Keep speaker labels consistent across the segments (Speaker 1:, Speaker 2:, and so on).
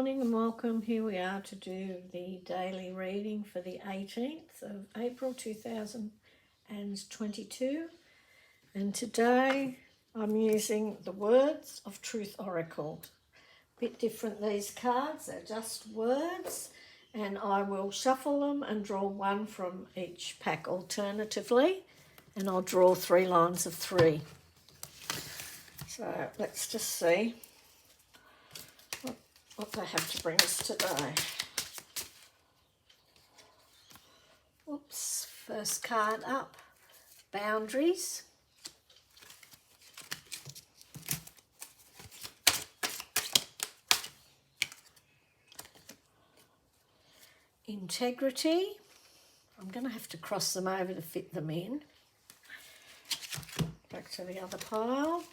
Speaker 1: morning and welcome. Here we are to do the daily reading for the 18th of April 2022. And today I'm using the Words of Truth Oracle. A bit different, these cards, they're just words, and I will shuffle them and draw one from each pack alternatively, and I'll draw 3 lines of 3. So let's just see what they have to bring us today. Oops, first card up, boundaries. Integrity. I'm going to have to cross them over to fit them in. Back to the other pile.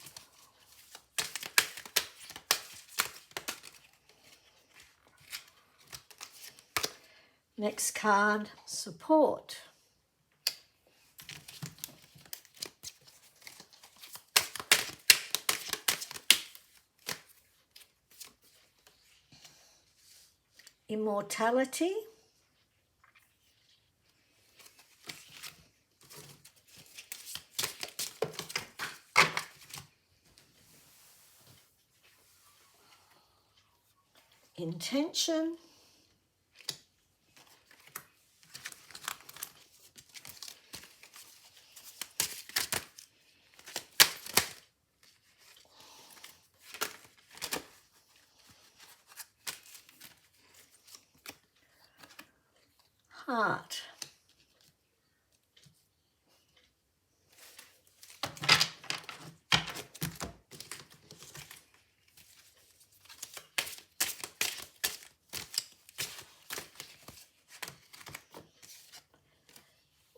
Speaker 1: Next card, support. Immortality. Intention. Heart.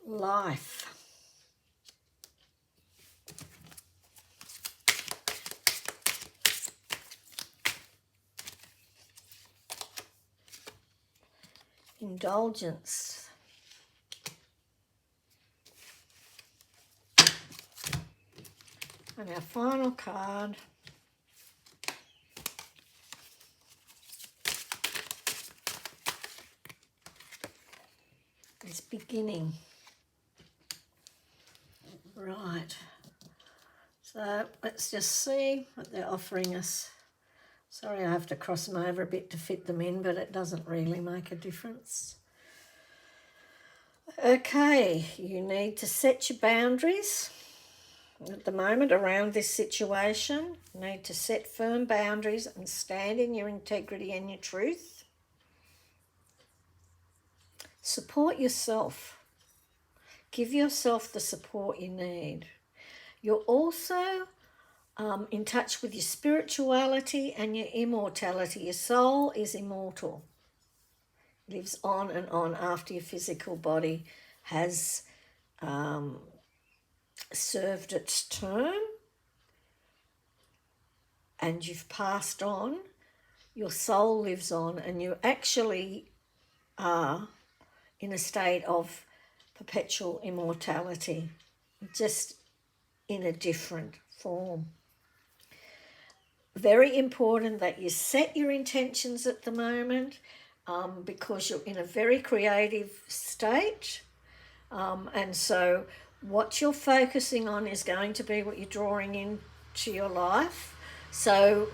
Speaker 1: Life. Indulgence. And our final card is beginning. Right, so let's just see what they're offering us. Sorry, I have to cross them over a bit to fit them in, but it doesn't really make a difference. Okay, you need to set your boundaries at the moment around this situation. You need to set firm boundaries and stand in your integrity and your truth. Support yourself. Give yourself the support you need. You're also in touch with your spirituality and your immortality. Your soul is immortal. It lives on and on after your physical body has served its term and you've passed on. Your soul lives on and you actually are in a state of perpetual immortality, just in a different form. Very important that you set your intentions at the moment because you're in a very creative state, and so what you're focusing on is going to be what you're drawing into your life. So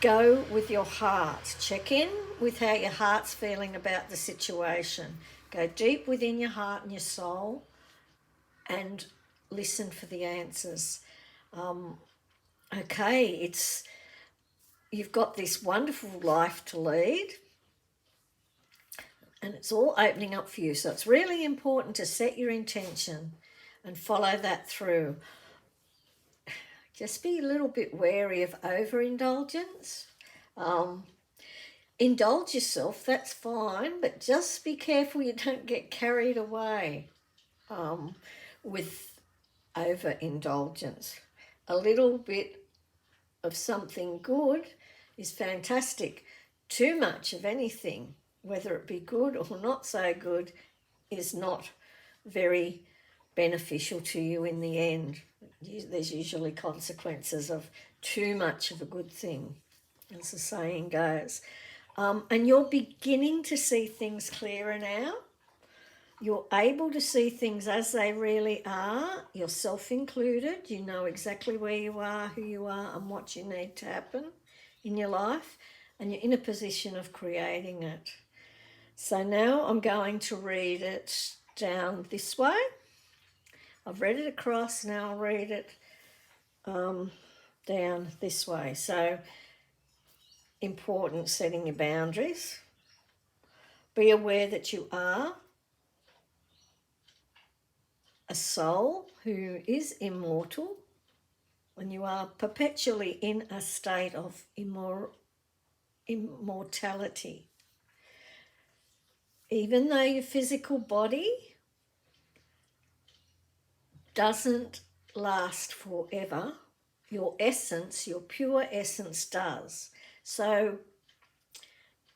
Speaker 1: go with your heart. Check in with how your heart's feeling about the situation. Go deep within your heart and your soul and listen for the answers. Okay, you've got this wonderful life to lead and it's all opening up for you. So it's really important to set your intention and follow that through. Just be a little bit wary of overindulgence. Indulge yourself, that's fine, but just be careful you don't get carried away with overindulgence. A little bit of something good is fantastic. Too much of anything, whether it be good or not so good, is not very beneficial to you in the end. There's usually consequences of too much of a good thing, as the saying goes. And you're beginning to see things clearer now. You're able to see things as they really are, yourself included. You know exactly where you are, who you are, and what you need to happen in your life, and you're in a position of creating it. So now I'm going to read it down this way. I've read it across, now I'll read it down this way. So, important, setting your boundaries. Be aware that you are a soul who is immortal, and you are perpetually in a state of immortality. Even though your physical body doesn't last forever, your essence, your pure essence does. So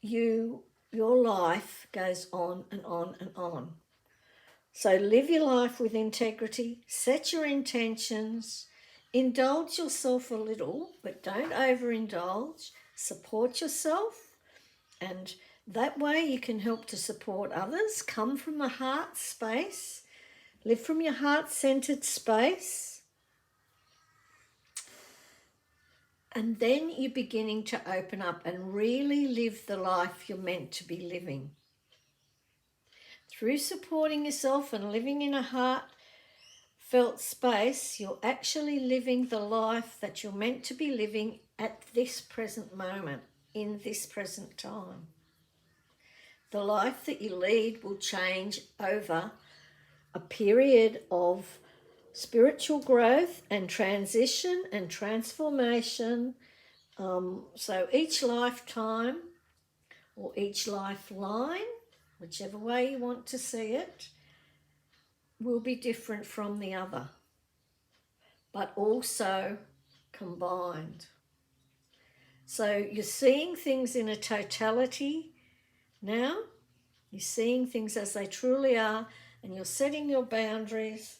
Speaker 1: your life goes on and on and on. So live your life with integrity, set your intentions, indulge yourself a little, but don't overindulge, support yourself, and that way you can help to support others. Come from a heart space, live from your heart-centered space, and then you're beginning to open up and really live the life you're meant to be living. Through supporting yourself and living in a heartfelt space, you're actually living the life that you're meant to be living at this present moment, in this present time. The life that you lead will change over a period of spiritual growth and transition and transformation. So each lifetime or each lifeline, whichever way you want to see it, will be different from the other, but also combined. So you're seeing things in a totality now. You're seeing things as they truly are, and you're setting your boundaries.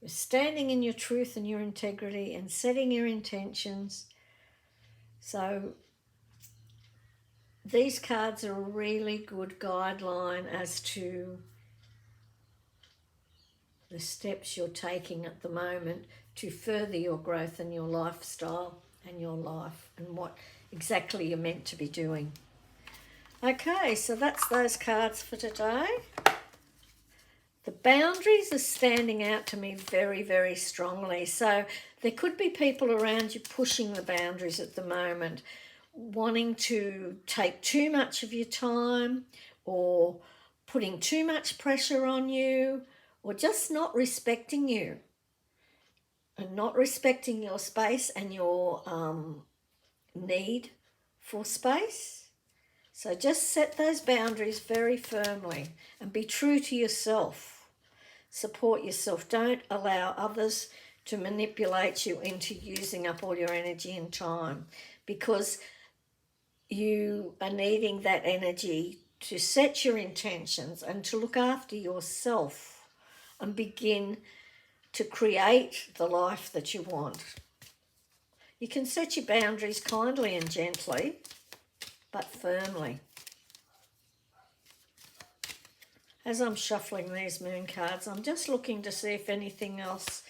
Speaker 1: You're standing in your truth and your integrity and setting your intentions. So these cards are a really good guideline as to the steps you're taking at the moment to further your growth and your lifestyle and your life and what exactly you're meant to be doing. Okay, so that's those cards for today. The boundaries are standing out to me very, very strongly. So there could be people around you pushing the boundaries at the moment, wanting to take too much of your time or putting too much pressure on you or just not respecting you and not respecting your space and your need for space. So just set those boundaries very firmly and be true to yourself. Support yourself. Don't allow others to manipulate you into using up all your energy and time, because you are needing that energy to set your intentions and to look after yourself and begin to create the life that you want. You can set your boundaries kindly and gently, but firmly. As I'm shuffling these moon cards, I'm just looking to see if anything else,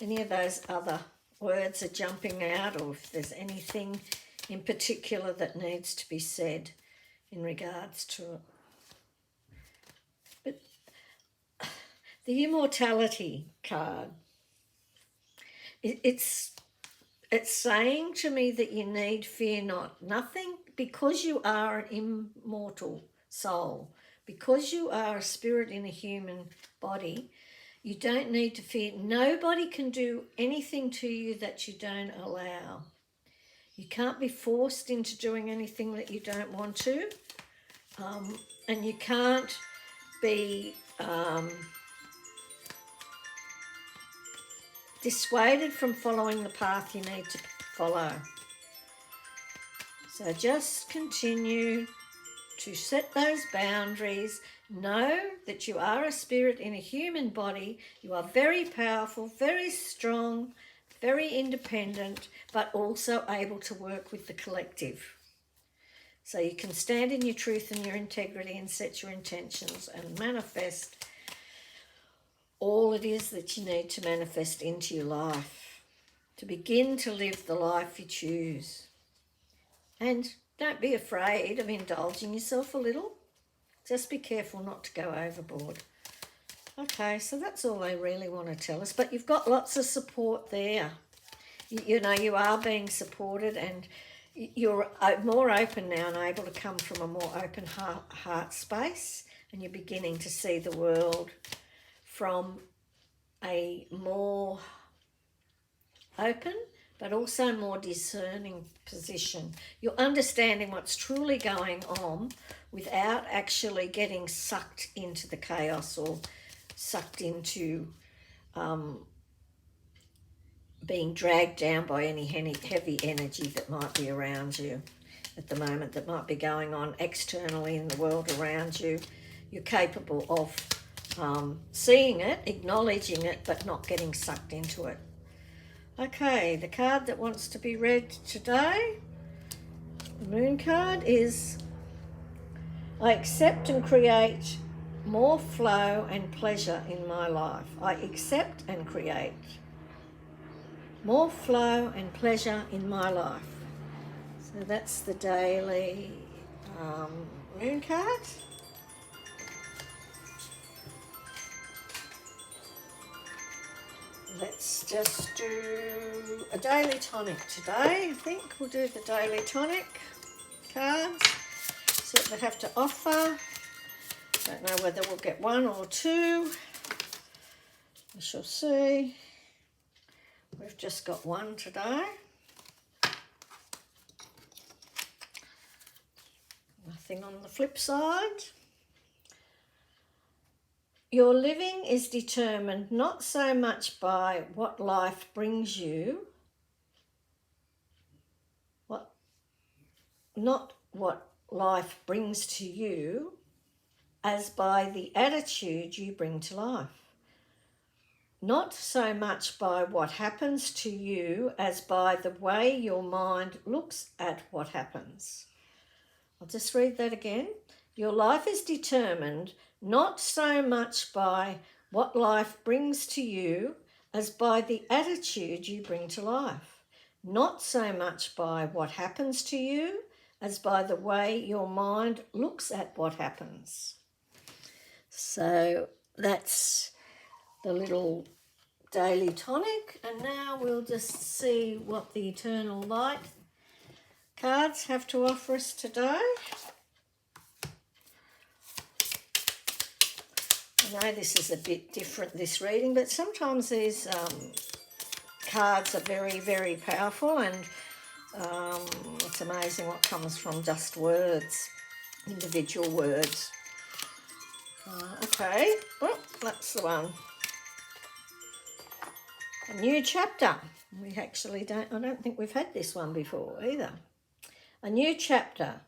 Speaker 1: any of those other words are jumping out, or if there's anything in particular that needs to be said in regards to it. But the immortality card, it's saying to me that you need fear nothing, because you are an immortal soul, because you are a spirit in a human body. You don't need to fear. Nobody can do anything to you that you don't allow. You can't be forced into doing anything that you don't want to, and you can't be dissuaded from following the path you need to follow. So just continue to set those boundaries. Know that you are a spirit in a human body. You are very powerful, very strong, very independent, but also able to work with the collective. So you can stand in your truth and your integrity and set your intentions and manifest all it is that you need to manifest into your life, to begin to live the life you choose. And don't be afraid of indulging yourself a little. Just be careful not to go overboard. Okay, so that's all I really want to tell us. But you've got lots of support there. You know, you are being supported, and you're more open now and able to come from a more open heart space, and you're beginning to see the world from a more open but also more discerning position. You're understanding what's truly going on without actually getting sucked into the chaos or sucked into being dragged down by any heavy energy that might be around you at the moment, that might be going on externally in the world around you. You're capable of seeing it, acknowledging it, but not getting sucked into it. Okay, the card that wants to be read today, the moon card, is I accept and create more flow and pleasure in my life. I accept and create more flow and pleasure in my life. So that's the daily moon card. Let's just do a daily tonic today. I think we'll do the daily tonic cards. See what they have to offer. Don't know whether we'll get one or two. We shall see. We've just got one today. Nothing on the flip side. Your living is determined not so much by what life brings you, not what life brings to you, as by the attitude you bring to life. Not so much by what happens to you as by the way your mind looks at what happens. I'll just read that again. Your life is determined not so much by what life brings to you as by the attitude you bring to life. Not so much by what happens to you as by the way your mind looks at what happens. So that's the little daily tonic, and now we'll just see what the eternal light cards have to offer us today. I know this is a bit different, this reading, but sometimes these cards are very, very powerful, and it's amazing what comes from just words, individual words. Okay, well, that's the one. A new chapter. We actually I don't think we've had this one before either. A new chapter.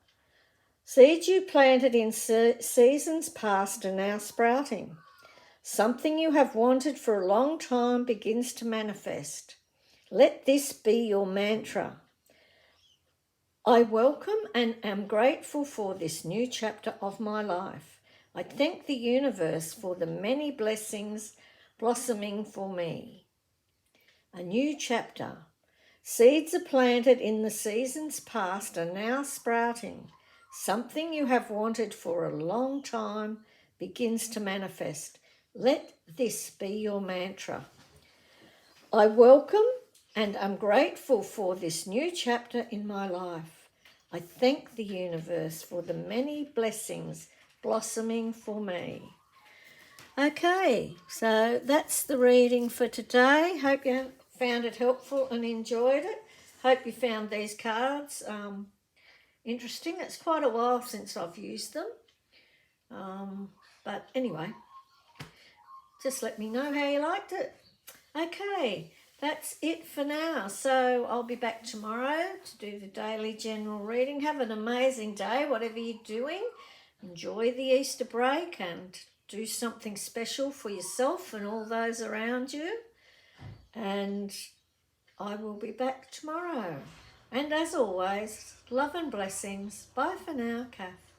Speaker 1: Seeds you planted in seasons past are now sprouting. Something you have wanted for a long time begins to manifest. Let this be your mantra. I welcome and am grateful for this new chapter of my life. I thank the universe for the many blessings blossoming for me. A new chapter. Seeds are planted in the seasons past are now sprouting. Something you have wanted for a long time begins to manifest. Let this be your mantra. I welcome and am grateful for this new chapter in my life. I thank the universe for the many blessings blossoming for me. Okay, so that's the reading for today. Hope you found it helpful and enjoyed it. Hope you found these cards interesting. It's quite a while since I've used them. But anyway, just let me know how you liked it. Okay, that's it for now. So I'll be back tomorrow to do the daily general reading. Have an amazing day, whatever you're doing. Enjoy the Easter break and do something special for yourself and all those around you. And I will be back tomorrow. And as always, love and blessings. Bye for now, Kath.